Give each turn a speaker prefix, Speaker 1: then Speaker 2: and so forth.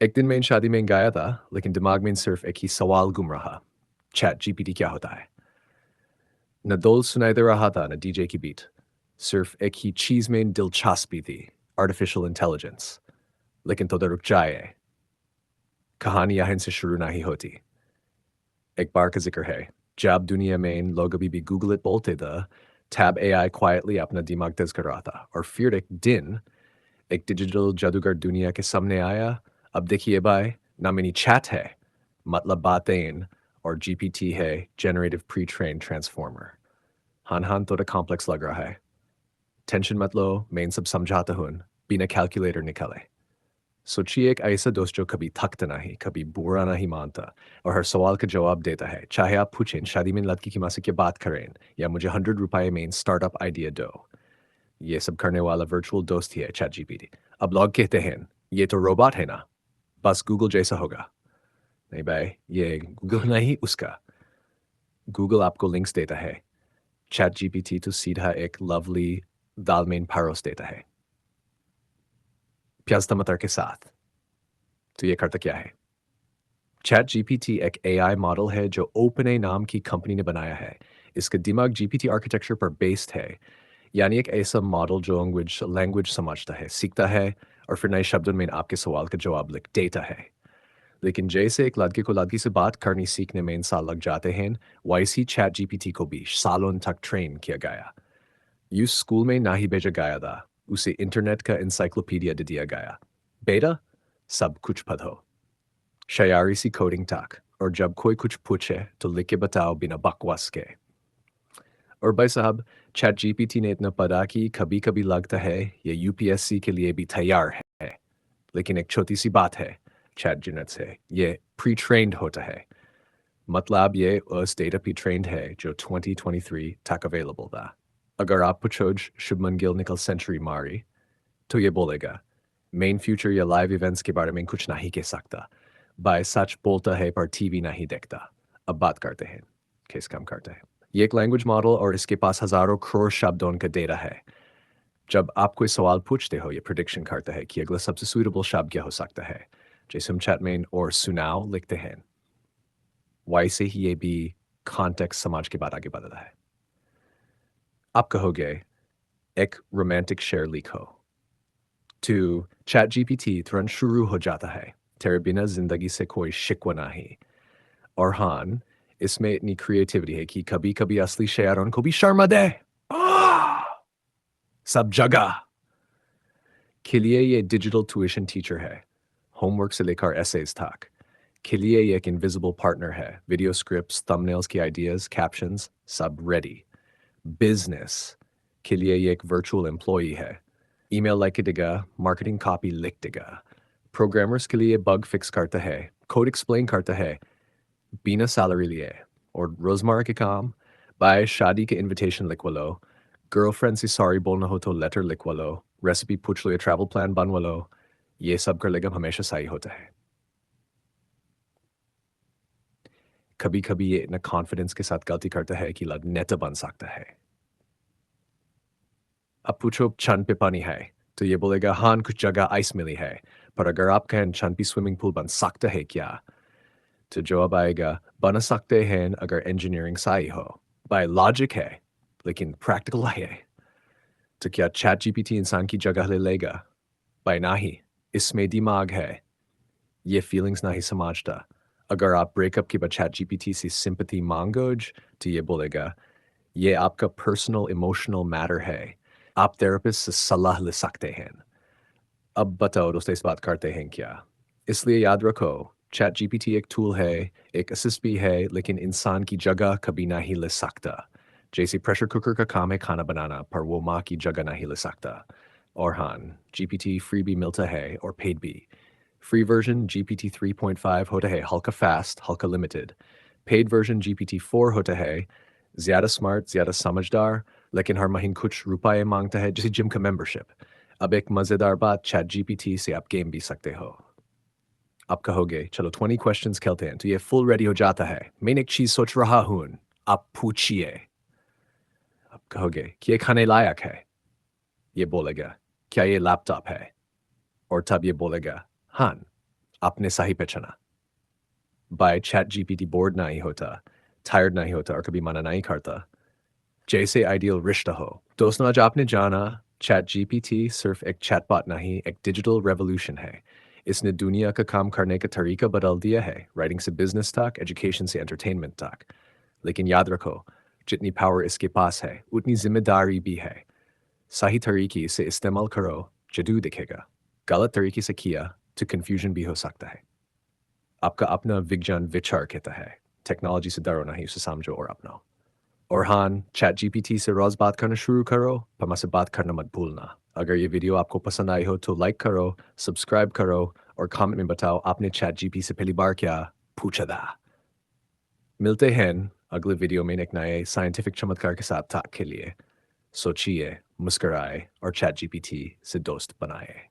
Speaker 1: एक दिन मैं इन शादी में गाया था लेकिन दिमाग में सिर्फ एक ही सवाल घूम रहा। चैट जीपीटी क्या होता है? न दोल सुनाई दे रहा था न डीजे की बीट। सिर्फ एक ही चीज में दिलचस्पी थी, आर्टिफिशियल इंटेलिजेंस। लेकिन तो रुक जाए, कहानी यहाँ से शुरू नहीं होती। एक बार का जिक्र है, जब दुनिया में इन लोग अभी भी गूगल इट बोलते थे, टैब एआई क्वाइटली अपना दिमाग तेज कर रहा था और फिर एक दिन एक डिजिटल जादूगर दुनिया के सामने आया। अब देखिए भाई, ना मिनी चैट है, मतलब बातें, और जीपीटी है, जनरेटिव प्री ट्रेन ट्रांसफॉर्मर। हान हान थोड़ा कॉम्प्लेक्स लग रहा है। टेंशन मत लो, मैं इन सब समझाता हूँ, बिना कैलकुलेटर निकाले। सोचिए एक ऐसा दोस्त जो कभी थकता नहीं, कभी बुरा नहीं मानता और हर सवाल का जवाब देता है। चाहे आप पूछें शादी में लड़की की माँ से क्या बात करें या मुझे 100 रुपए में स्टार्टअप आइडिया दो, ये सब करने वाला वर्चुअल दोस्त ही है चैट जीपीटी। अब लोग कहते हैं ये तो रोबोट है ना, बस गूगल जैसा होगा। नहीं भाई, ये गूगल नहीं उसका। गूगल आपको लिंक्स देता है, चैट जीपीटी तो सीधा एक लवली दाल में परोस देता है, प्याज टमाटर के साथ। तो ये करता क्या है? चैट जीपीटी एक एआई मॉडल है जो ओपन ए नाम की कंपनी ने बनाया है। इसका दिमाग जीपीटी आर्किटेक्चर पर बेस्ड है, यानी एक ऐसा मॉडल जो लैंग्वेज लैंग्वेज समझता है, सीखता है और फिर नए शब्दों में आपके सवाल का जवाब लिख देता है। लेकिन जैसे एक लड़के को लड़की से बात करनी सीखने में इंसान लग जाते हैं, वैसे ही चैट जीपीटी को भी सालों तक ट्रेन किया गया। यूं स्कूल में ना ही भेजा गया था, उसे इंटरनेट का इंसाइक्लोपीडिया दे दिया गया। बेटा, सब कुछ पढ़ो, शायरी सी कोडिंग तक, और जब कोई कुछ पूछे तो लिख के बताओ बिना बकवास के। और भाई साहब, चैट जीपीटी ने इतना पढ़ा कि कभी कभी लगता है ये यूपीएससी के लिए भी तैयार है। लेकिन एक छोटी सी बात है, चैट जिनत से ये प्री ट्रेंड होता है, मतलब ये उस डेटा पे ट्रेंड है जो 2023 तक अवेलेबल था। अगर आप पूछो शुभमन गिल निकल सेंचुरी मारी, तो ये बोलेगा मेन फ्यूचर या लाइव इवेंट्स के बारे में कुछ नहीं कह सकता। बाय सच बोलता है पर टीवी नहीं देखता। अब बात करते हैं, किस काम करते हैं। ये एक लैंग्वेज मॉडल और इसके पास हजारों करोड़ शब्दों का डेटा है। जब आप कोई सवाल पूछते हो, ये प्रिडिक्शन करता है कि अगला सबसे सूटेबल शब्द क्या हो सकता है। जैसे हम चैट में और सुनाओ लिखते हैं, वैसे ही ये भी कॉन्टेक्स्ट समझ के बाद आगे बढ़ता है। आप कहोगे एक रोमांटिक शेर लिखो, तो चैट जीपीटी तुरंत शुरू हो जाता है, तेरे बिना जिंदगी से कोई शिकवा नहीं। और हाँ, इसमें इतनी क्रिएटिविटी है कि कभी कभी असली शायरों को भी शर्मा दे। आह! सब जगह के लिए ये डिजिटल ट्यूशन टीचर है, होमवर्क से लेकर एसेज तक। के लिए ये एक इनविजिबल पार्टनर है, वीडियो स्क्रिप्ट्स, थंबनेल्स की आइडियाज, कैप्शंस सब रेडी। बिजनेस के लिए ये एक वर्चुअल एम्प्लॉई है, ईमेल लिख देगा, मार्केटिंग कॉपी लिख देगा। प्रोग्रामर्स के लिए बग फिक्स करता है, कोड एक्सप्लेन करता है बिना सैलरी लिए। और रोजमर्रा के काम, बाय शादी के इनविटेशन लिखवा लो, गर्लफ्रेंड से सॉरी बोलना हो तो लेटर लिखवा लो, रेसिपी पूछ लो या ट्रैवल प्लान बनवा लो, ये सब कर लेगा हमेशा सही होता है। कभी कभी ये इतना कॉन्फिडेंस के साथ गलती करता है कि लग नेता बन सकता है। अब पूछो छन पे पानी है, तो ये बोलेगा हाँ कुछ जगह आइस मिली है। पर अगर आप कहें छन पे स्विमिंग पूल बन सकता है क्या, तो जवाब आएगा बन सकते हैं अगर इंजीनियरिंग सही हो। बाय लॉजिक है, लेकिन प्रैक्टिकल है। तो क्या चैट जीपीटी इंसान की जगह ले लेगा? बाय नहीं, इसमें दिमाग है, ये फीलिंग्स नहीं समझता। अगर आप ब्रेकअप के बाद चैट जीपीटी से सिंपैथी मांगोज, तो ये बोलेगा ये आपका पर्सनल इमोशनल मैटर है, आप थेरेपिस्ट से सलाह ले सकते हैं। अब बताओ दोस्त, इस बात करते हैं क्या? इसलिए याद रखो, चैट जीपीटी एक टूल है, एक असिस्ट भी है, लेकिन इंसान की जगह कभी नहीं ले सकता। जैसे प्रेशर कुकर का काम है खाना बनाना, पर वो माँ की जगह नहीं ले सकता। और हाँ, जीपीटी फ्री भी मिलता है और पेड भी। फ्री वर्जन जीपीटी 3.5 होता है हल्का फास्ट, हल्का लिमिटेड। पेड वर्जन जीपीटी 4 होता है ज़्यादा स्मार्ट, ज़्यादा समझदार, लेकिन हर महीने कुछ रुपए मांगता है, जैसे जिम का मेंबरशिप। अब एक मज़ेदार बात, चैट जीपीटी से आप गेम भी सकते हो। आप कहोगे चलो 20 क्वेश्चंस खेलते हैं, तो ये फुल रेडी हो जाता है। मैं एक चीज़ सोच रहा हूँ, आप पूछिए। आप कहोगे कि ये खाने लायक है, ये बोलेगा क्या ये लैपटॉप है, और तब ये बोलेगा हाँ। आपने सही पहचाना। बाय चैट जीपीटी बोर्ड नहीं होता, टायर्ड नहीं होता और कभी मना नहीं करता। जैसे आइडियल रिश्ता हो। दोस्तों, आज आपने जाना, चैट जीपीटी सिर्फ एक चैटबॉट नहीं, एक डिजिटल रेवोल्यूशन है। इसने दुनिया का काम करने का तरीका बदल दिया है, राइटिंग से बिजनेस तक, एजुकेशन से एंटरटेनमेंट तक। लेकिन याद रखो, जितनी पावर इसके पास है, उतनी जिम्मेदारी भी है। सही तरीके से इस्तेमाल करो, जादू दिखेगा। गलत तरीके से किया, तो कन्फ्यूजन भी हो सकता है। आपका अपना विज्ञान विचार कहता है, टेक्नोलॉजी से डरो नहीं, उसे समझो और अपनाओ। और हाँ, चैट जीपीटी से रोज बात करना शुरू करो, पर मुझसे बात करना मत भूलना। अगर ये वीडियो आपको पसंद आई हो तो लाइक करो, सब्सक्राइब करो और कमेंट में बताओ आपने चैट जीपीटी से पहली बार क्या पूछा था। मिलते हैं अगले वीडियो में एक नए साइंटिफिक चमत्कार के साथ तक के लिए सोचिए, मुस्कुराए और चैट जीपीटी से दोस्त बनाए।